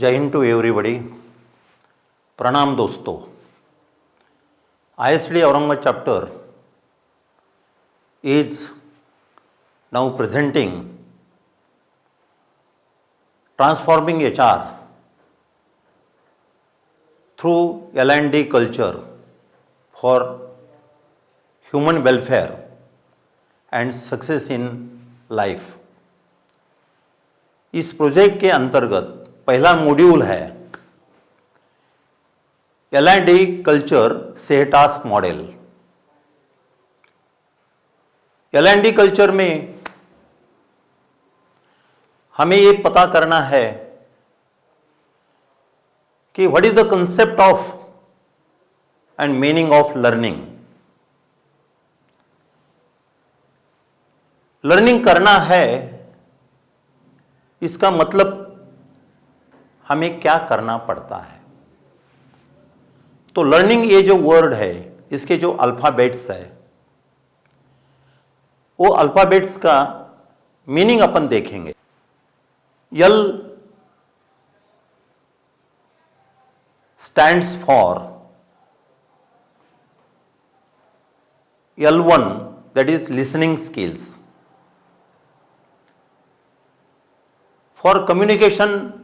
जय Hind to everybody. प्रणाम दोस्तों। ISD Aurangabad chapter is now presenting transforming HR through L&D culture for human welfare and success in life। इस project के अंतर्गत पहला मॉड्यूल है L&D कल्चर से टास्क मॉडल। L&D कल्चर में हमें ये पता करना है कि what is the concept of and meaning of learning. Learning करना है, इसका मतलब हमें क्या करना पड़ता है। तो लर्निंग ये जो वर्ड है, इसके जो अल्फाबेट्स है, वो अल्फाबेट्स का मीनिंग अपन देखेंगे। L stands for L1, that is listening skills. For communication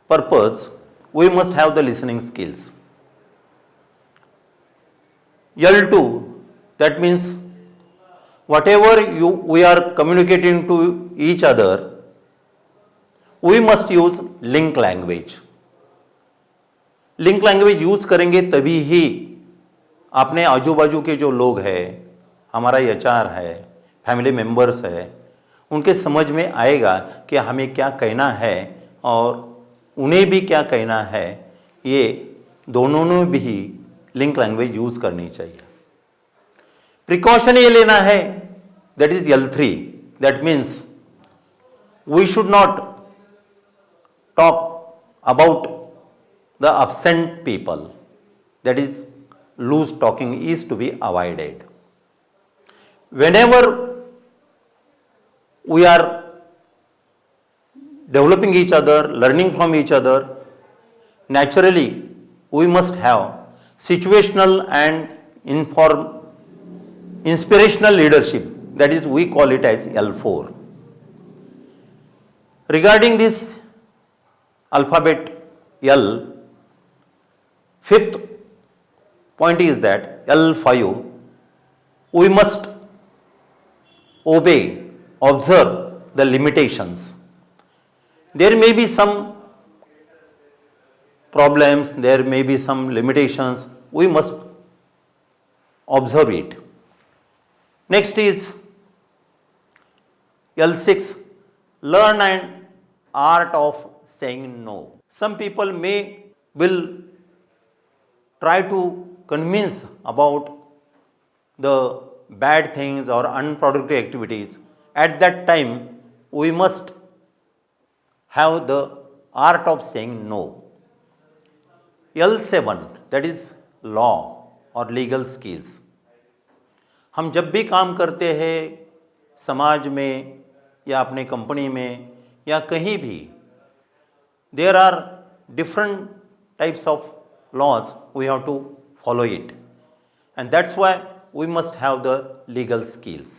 purpose, we must have the listening skills. L2, that means whatever we are communicating to each other, we must use link language. Link language use करेंगे तभी ही अपने आजू बाजू के जो लोग हैं, हमारा HR है, फैमिली मेंबर्स है, उनके समझ में आएगा कि हमें क्या कहना है और उन्हें भी क्या कहना है। ये दोनों ने भी लिंक लैंग्वेज यूज करनी चाहिए। प्रिकॉशन ये लेना है, that is L3, that means we should not talk about the absent people, that is loose talking is to be avoided. Whenever we are developing each other, learning from each other, naturally we must have situational and inspirational leadership, that is we call it as L4. Regarding this alphabet L, fifth point is that L5, we must obey, observe the limitations. There may be some problems, there may be some limitations, we must observe it. Next is L6, learn an art of saying no. Some people will try to convince about the bad things or unproductive activities. At that time, we must have the art of saying no. L7, that is law or legal skills. हम जब भी काम करते हैं समाज में या अपने कंपनी में या कहीं भी, there are different types of laws, we have to follow it, and that's why we must have the legal skills.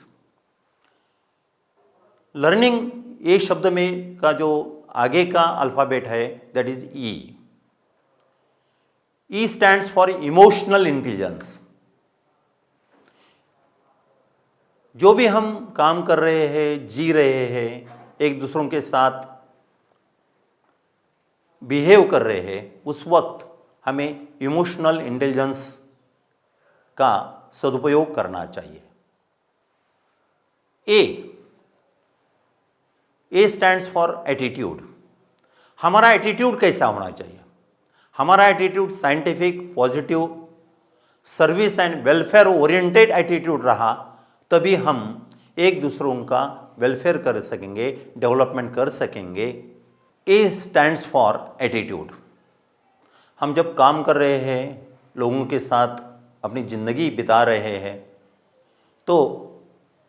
Learning एक शब्द में का जो आगे का अल्फाबेट है, that is E. E stands for emotional intelligence. जो भी हम काम कर रहे हैं, जी रहे हैं, एक दूसरों के साथ बिहेव कर रहे हैं, उस वक्त हमें इमोशनल इंटेलिजेंस का सदुपयोग करना चाहिए। ए स्टैंड्स फॉर एटीट्यूड। हमारा एटीट्यूड कैसा होना चाहिए? हमारा attitude scientific, positive, service and welfare oriented attitude रहा, तभी हम एक दूसरों का वेलफेयर कर सकेंगे, डेवलपमेंट कर सकेंगे। ए स्टैंड्स फॉर एटीट्यूड। हम जब काम कर रहे हैं, लोगों के साथ अपनी ज़िंदगी बिता रहे हैं, तो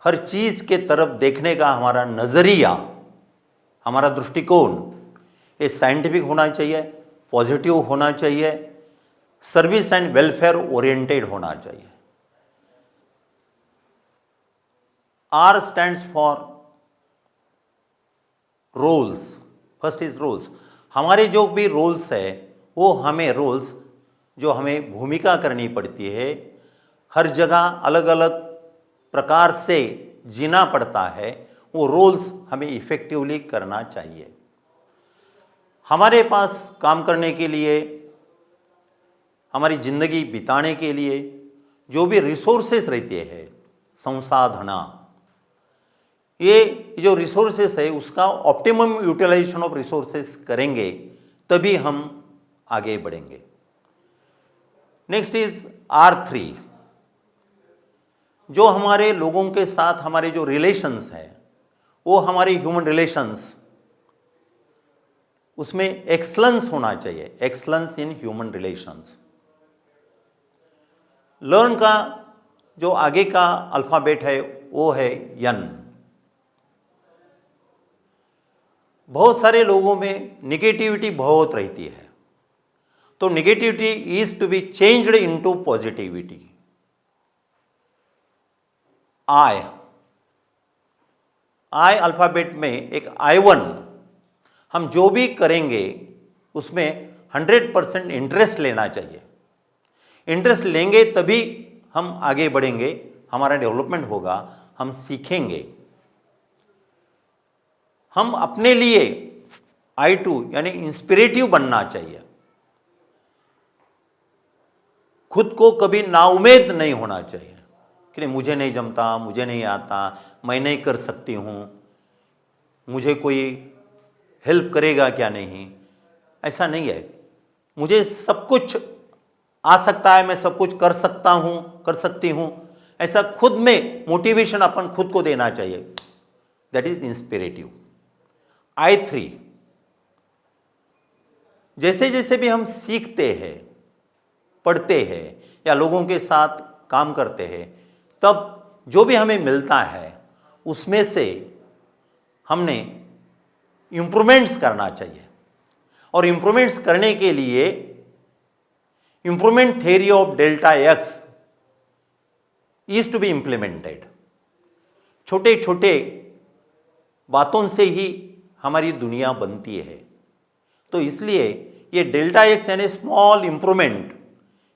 हर चीज़ के तरफ देखने का हमारा नज़रिया, हमारा दृष्टिकोण ये साइंटिफिक होना चाहिए, पॉजिटिव होना चाहिए, सर्विस एंड वेलफेयर ओरिएंटेड होना चाहिए। R stands for roles. First is roles. हमारे जो भी रोल्स है वो हमें रोल्स जो हमें भूमिका करनी पड़ती है, हर जगह अलग अलग प्रकार से जीना पड़ता है, वो रोल्स हमें इफेक्टिवली करना चाहिए। हमारे पास काम करने के लिए, हमारी ज़िंदगी बिताने के लिए जो भी रिसोर्सेस रहते हैं, संसाधना, ये जो रिसोर्सेस है उसका ऑप्टिमम यूटिलाइजेशन ऑफ रिसोर्सेस करेंगे तभी हम आगे बढ़ेंगे। Next is R3। जो हमारे लोगों के साथ हमारे जो रिलेशंस हैं, वो हमारे ह्यूमन रिलेशंस, उसमें एक्सलेंस होना चाहिए, excellence in human relations. Learn का जो आगे का अल्फाबेट है वो है N। बहुत सारे लोगों में निगेटिविटी बहुत रहती है, तो negativity is to be changed into positivity. I alphabet में एक I1, हम जो भी करेंगे उसमें 100% इंटरेस्ट लेना चाहिए। इंटरेस्ट लेंगे तभी हम आगे बढ़ेंगे, हमारा डेवलपमेंट होगा, हम सीखेंगे। हम अपने लिए I2 यानी इंस्पिरेटिव बनना चाहिए। खुद को कभी नाउम्मीद नहीं होना चाहिए कि मुझे नहीं जमता, मुझे नहीं आता, मैं नहीं कर सकती हूँ, मुझे कोई हेल्प करेगा क्या नहीं। ऐसा नहीं है, मुझे सब कुछ आ सकता है, मैं सब कुछ कर सकता हूँ, कर सकती हूँ, ऐसा खुद में मोटिवेशन अपन खुद को देना चाहिए। That is इंस्पिरेटिव। I3, जैसे जैसे भी हम सीखते हैं, पढ़ते हैं या लोगों के साथ काम करते हैं, तब जो भी हमें मिलता है उसमें से हमने इम्प्रूवमेंट्स करना चाहिए। और इम्प्रूवमेंट्स करने के लिए improvement theory of delta X is to be implemented. छोटे छोटे बातों से ही हमारी दुनिया बनती है, तो इसलिए ये डेल्टा एक्स यानी स्मॉल इंप्रूवमेंट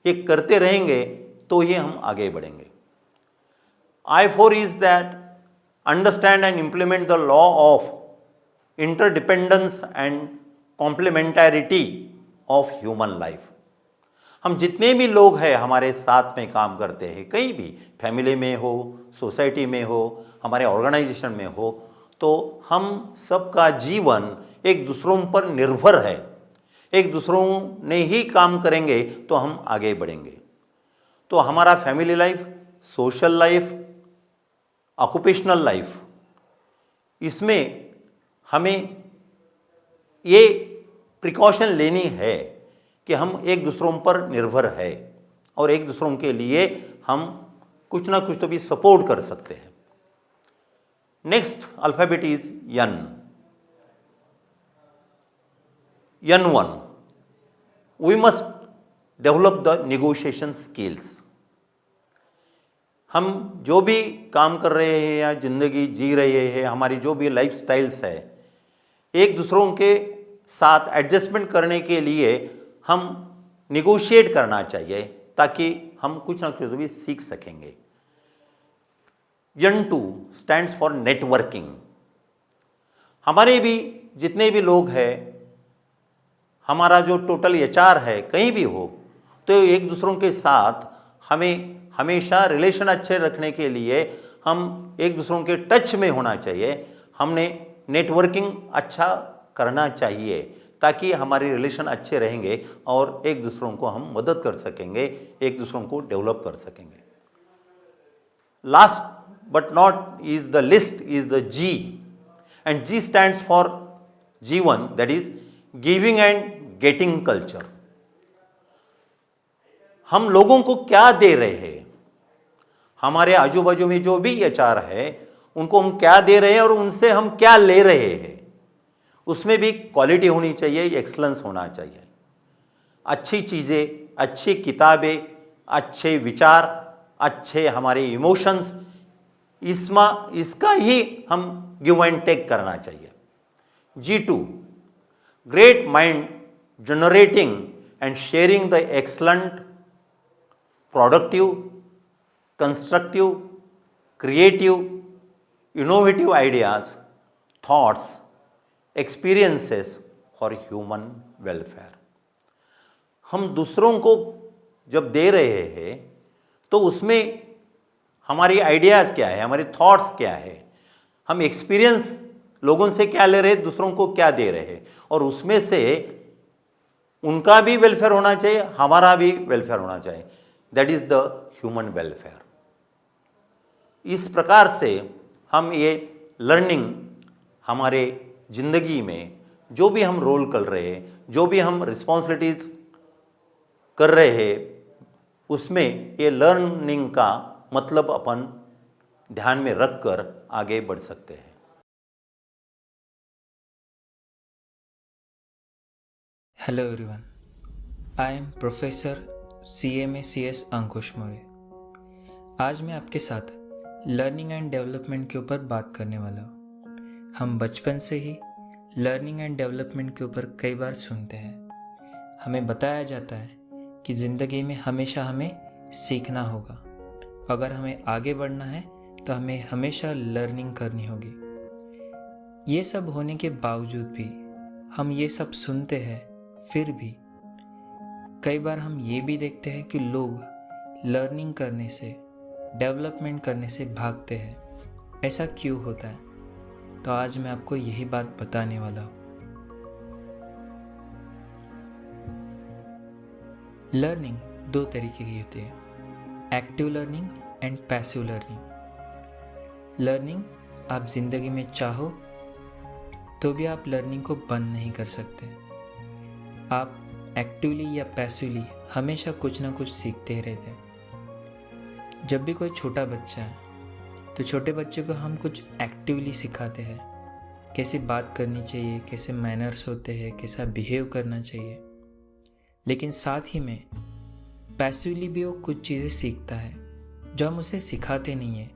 ये करते रहेंगे तो ये हम आगे बढ़ेंगे। I4 is that understand and implement the law of interdependence and complementarity of human life. हम जितने भी लोग हैं हमारे साथ में काम करते हैं, कहीं भी फैमिली में हो, सोसाइटी में हो, हमारे ऑर्गेनाइजेशन में हो, तो हम सबका जीवन एक दूसरों पर निर्भर है। एक दूसरों ने ही काम करेंगे तो हम आगे बढ़ेंगे। तो हमारा family life, social life, occupational life, इसमें हमें ये प्रिकॉशन लेनी है कि हम एक दूसरों पर निर्भर है और एक दूसरों के लिए हम कुछ ना कुछ तो भी सपोर्ट कर सकते हैं। Next alphabet is N। N1, we must develop the negotiation skills. हम जो भी काम कर रहे हैं या जिंदगी जी रहे हैं, हमारी जो भी लाइफ स्टाइल्स है, एक दूसरों के साथ एडजस्टमेंट करने के लिए हम निगोशिएट करना चाहिए ताकि हम कुछ ना कुछ भी सीख सकेंगे। N2 stands for networking. हमारे भी जितने भी लोग हैं, हमारा जो टोटल HR है, कहीं भी हो, तो एक दूसरों के साथ हमें हमेशा रिलेशन अच्छे रखने के लिए हम एक दूसरों के टच में होना चाहिए। हमने नेटवर्किंग अच्छा करना चाहिए ताकि हमारे रिलेशन अच्छे रहेंगे और एक दूसरों को हम मदद कर सकेंगे, एक दूसरों को डेवलप कर सकेंगे। Last but not is the list is the G, and G stands for G1, that is giving and getting culture। हम लोगों को क्या दे रहे हैं, हमारे आजू बाजू में जो भी HR है उनको हम क्या दे रहे हैं और उनसे हम क्या ले रहे हैं, उसमें भी क्वालिटी होनी चाहिए, एक्सलेंस होना चाहिए। अच्छी चीज़ें, अच्छी किताबें, अच्छे विचार, अच्छे हमारे इमोशंस, इसका ही हम गिव एंड टेक करना चाहिए। G2, great mind generating and sharing the excellent, productive, constructive, creative, innovative ideas, thoughts, experiences for human welfare। हम दूसरों को जब दे रहे हैं तो उसमें हमारी आइडियाज़ क्या है, हमारे थॉट्स क्या है, हम एक्सपीरियंस लोगों से क्या ले रहे हैं, दूसरों को क्या दे रहे हैं, और उसमें से उनका भी वेलफेयर होना चाहिए, हमारा भी वेलफेयर होना चाहिए। That is the human welfare. इस प्रकार से हम ये लर्निंग हमारे जिंदगी में जो भी हम रोल कर रहे हैं, जो भी हम रिस्पॉन्सिबिलिटीज कर रहे हैं, उसमें ये लर्निंग का मतलब अपन ध्यान में रखकर आगे बढ़ सकते हैं। Hello everyone, I am Professor CMA CS अंकुश मौर्य। आज मैं आपके साथ लर्निंग एंड डेवलपमेंट के ऊपर बात करने वाला हूँ। हम बचपन से ही लर्निंग एंड डेवलपमेंट के ऊपर कई बार सुनते हैं। हमें बताया जाता है कि ज़िंदगी में हमेशा हमें सीखना होगा। अगर हमें आगे बढ़ना है तो हमें हमेशा लर्निंग करनी होगी। ये सब होने के बावजूद भी हम ये सब सुनते हैं, फिर भी कई बार हम ये भी देखते हैं कि लोग लर्निंग करने से, डेवलपमेंट करने से भागते हैं। ऐसा क्यों होता है? तो आज मैं आपको यही बात बताने वाला हूँ। लर्निंग दो तरीके की होती है, active learning and passive learning. Learning आप ज़िंदगी में चाहो तो भी आप लर्निंग को बंद नहीं कर सकते। आप एक्टिवली या पैसिवली हमेशा कुछ ना कुछ सीखते ही रहते हैं। जब भी कोई छोटा बच्चा है तो छोटे बच्चे को हम कुछ एक्टिवली सिखाते हैं, कैसे बात करनी चाहिए, कैसे मैनर्स होते हैं, कैसा बिहेव करना चाहिए। लेकिन साथ ही में पैसिवली भी वो कुछ चीज़ें सीखता है जो हम उसे सिखाते नहीं हैं।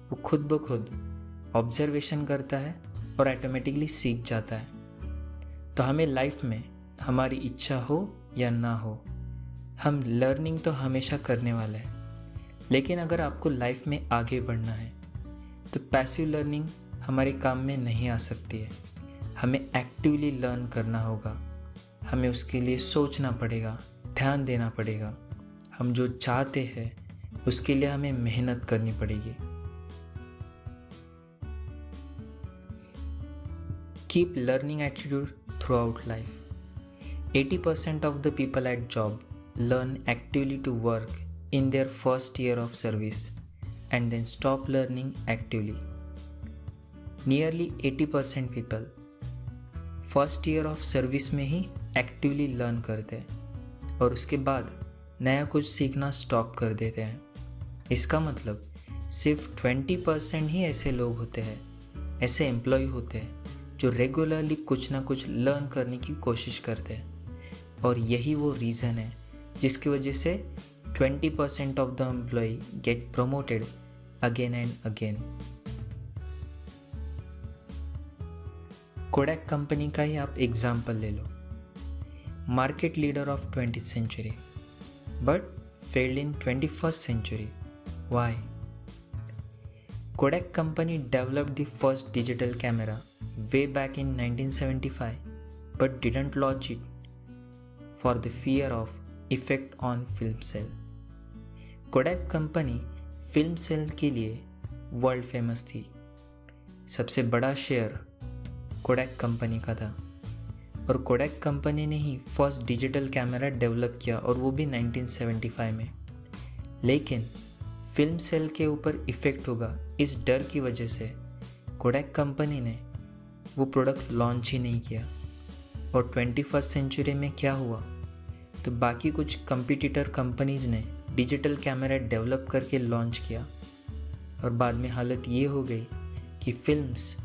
वो खुद ब खुद ऑब्जर्वेशन करता है और ऑटोमेटिकली सीख जाता है। तो हमें लाइफ में हमारी इच्छा हो या ना हो, हम लर्निंग तो हमेशा करने वाले हैं। लेकिन अगर आपको लाइफ में आगे बढ़ना है तो पैसिव लर्निंग हमारे काम में नहीं आ सकती है। हमें एक्टिवली लर्न करना होगा। हमें उसके लिए सोचना पड़ेगा, ध्यान देना पड़ेगा। हम जो चाहते हैं उसके लिए हमें मेहनत करनी पड़ेगी। Keep learning attitude throughout life. 80% of the people at job learn actively to work in their first year of service and then stop learning actively. Nearly 80% people first year of service में ही actively learn करते हैं और उसके बाद नया कुछ सीखना stop कर देते हैं। इसका मतलब सिर्फ 20% ही ऐसे लोग होते हैं, ऐसे एम्प्लॉय होते हैं जो रेगुलरली कुछ ना कुछ लर्न करने की कोशिश करते हैं। और यही वो रीज़न है जिसकी वजह से 20% of the employ get promoted again and again. Kodak company का ही आप एग्जाम्पल ले लो। Market leader of 20th century but failed in 21st century. Why? Kodak company developed the first digital camera way back in 1975 but didn't launch it for the fear of effect on film cell. Kodak company film cell के लिए world famous थी। सबसे बड़ा share Kodak company का था और Kodak company ने ही first digital camera develop किया और वो भी 1975 में। लेकिन फिल्म सेल के ऊपर इफ़ेक्ट होगा इस डर की वजह से कोडैक कंपनी ने वो प्रोडक्ट लॉन्च ही नहीं किया। और 21st सेंचुरी में क्या हुआ, तो बाकी कुछ कंपटीटर कंपनीज़ ने डिजिटल कैमरा डेवलप करके लॉन्च किया और बाद में हालत ये हो गई कि फिल्म्स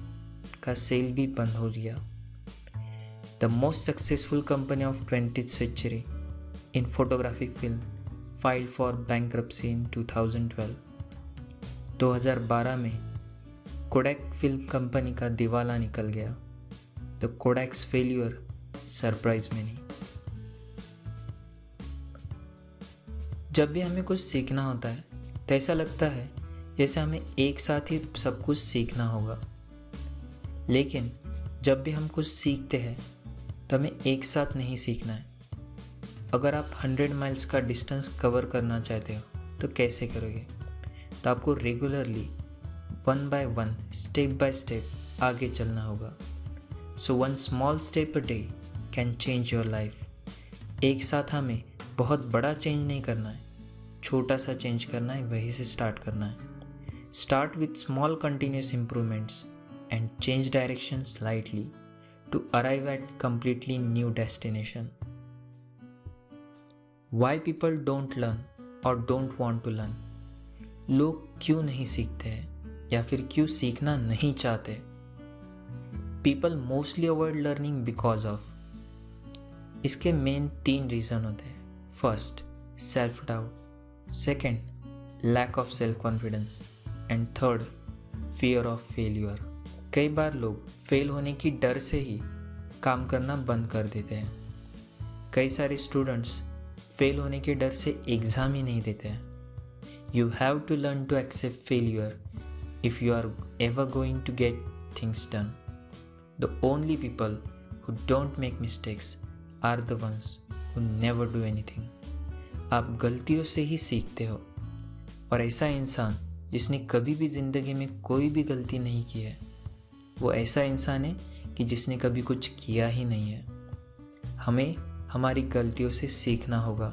का सेल भी बंद हो गया। the most successful company of 20th century in photographic film, filed for bankruptcy in 2012. 2012 में कोडैक फिल्म कंपनी का दिवाला निकल गया. The Kodak's failure सरप्राइज में नहीं. जब भी हमें कुछ सीखना होता है तो ऐसा लगता है जैसे हमें एक साथ ही सब कुछ सीखना होगा. लेकिन जब भी हम कुछ सीखते हैं तो हमें एक साथ नहीं सीखना है. अगर आप 100 माइल्स का डिस्टेंस कवर करना चाहते हो तो कैसे करोगे? तो आपको regularly 1 by 1 step by step आगे चलना होगा. सो 1 small step a day can change your life. एक साथ हमें बहुत बड़ा चेंज नहीं करना है, छोटा सा चेंज करना है, वहीं से स्टार्ट करना है. Start with small continuous improvements and change direction slightly to arrive at completely new destination. Why people don't learn or don't want to learn? लोग क्यों नहीं सीखते हैं या फिर क्यों सीखना नहीं चाहते? People mostly avoid learning because of. इसके मेन 3 रीज़न होते हैं. First, self doubt. Second, lack of self confidence. And third, fear of failure. कई बार लोग फेल होने की डर से ही काम करना बंद कर देते हैं. कई सारे स्टूडेंट्स फेल होने के डर से एग्ज़ाम ही नहीं देते हैं. You have to learn to accept failure if you are ever going to get things done. The only people who don't make mistakes are the ones who never do anything. आप गलतियों से ही सीखते हो, और ऐसा इंसान जिसने कभी भी ज़िंदगी में कोई भी गलती नहीं की है वो ऐसा इंसान है कि जिसने कभी कुछ किया ही नहीं है. हमें हमारी गलतियों से सीखना होगा,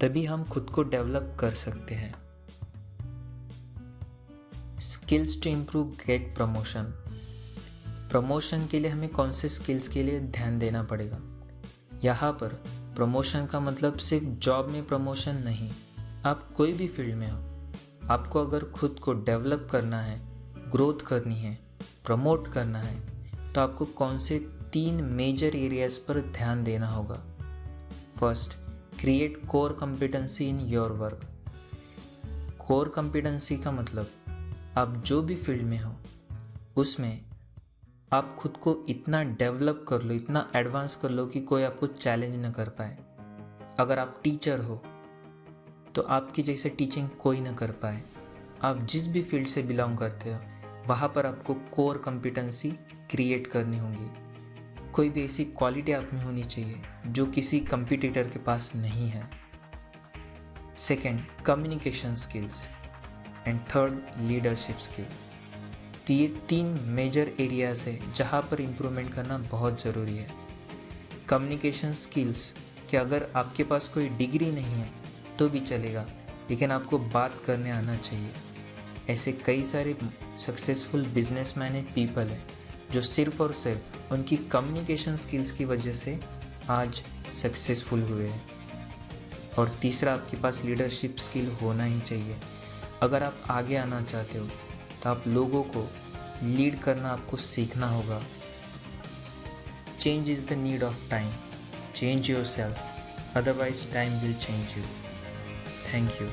तभी हम खुद को डेवलप कर सकते हैं. Skills to improve get promotion. Promotion के लिए हमें कौन से स्किल्स के लिए ध्यान देना पड़ेगा? यहाँ पर प्रमोशन का मतलब सिर्फ जॉब में प्रमोशन नहीं. आप कोई भी फील्ड में हो, आपको अगर खुद को डेवलप करना है, ग्रोथ करनी है, प्रमोट करना है, तो आपको कौन से 3 मेजर एरियाज पर ध्यान देना होगा. First, create core competency in your work. Core competency का मतलब आप जो भी फील्ड में हो उसमें आप खुद को इतना डेवलप कर लो, इतना एडवांस कर लो कि कोई आपको चैलेंज न कर पाए. अगर आप टीचर हो तो आपकी जैसे टीचिंग कोई न कर पाए. आप जिस भी फील्ड से बिलोंग करते हो वहाँ पर आपको कोर कॉम्पिटेंसी क्रिएट करनी होगी. कोई भी ऐसी क्वालिटी आप में होनी चाहिए जो किसी कंपटीटर के पास नहीं है. Second, communication skills. And third, leadership skill. तो ये 3 मेजर एरियाज है जहाँ पर इम्प्रूवमेंट करना बहुत ज़रूरी है. कम्युनिकेशन स्किल्स कि अगर आपके पास कोई डिग्री नहीं है तो भी चलेगा, लेकिन आपको बात करने आना चाहिए. ऐसे कई सारे सक्सेसफुल बिजनेसमैन एंड पीपल हैं जो सिर्फ़ और सिर्फ उनकी कम्युनिकेशन स्किल्स की वजह से आज सक्सेसफुल हुए हैं. और तीसरा, आपके पास लीडरशिप स्किल होना ही चाहिए. अगर आप आगे आना चाहते हो तो आप लोगों को लीड करना आपको सीखना होगा. Change is the need of time. Change your self, otherwise time will change you. Thank you.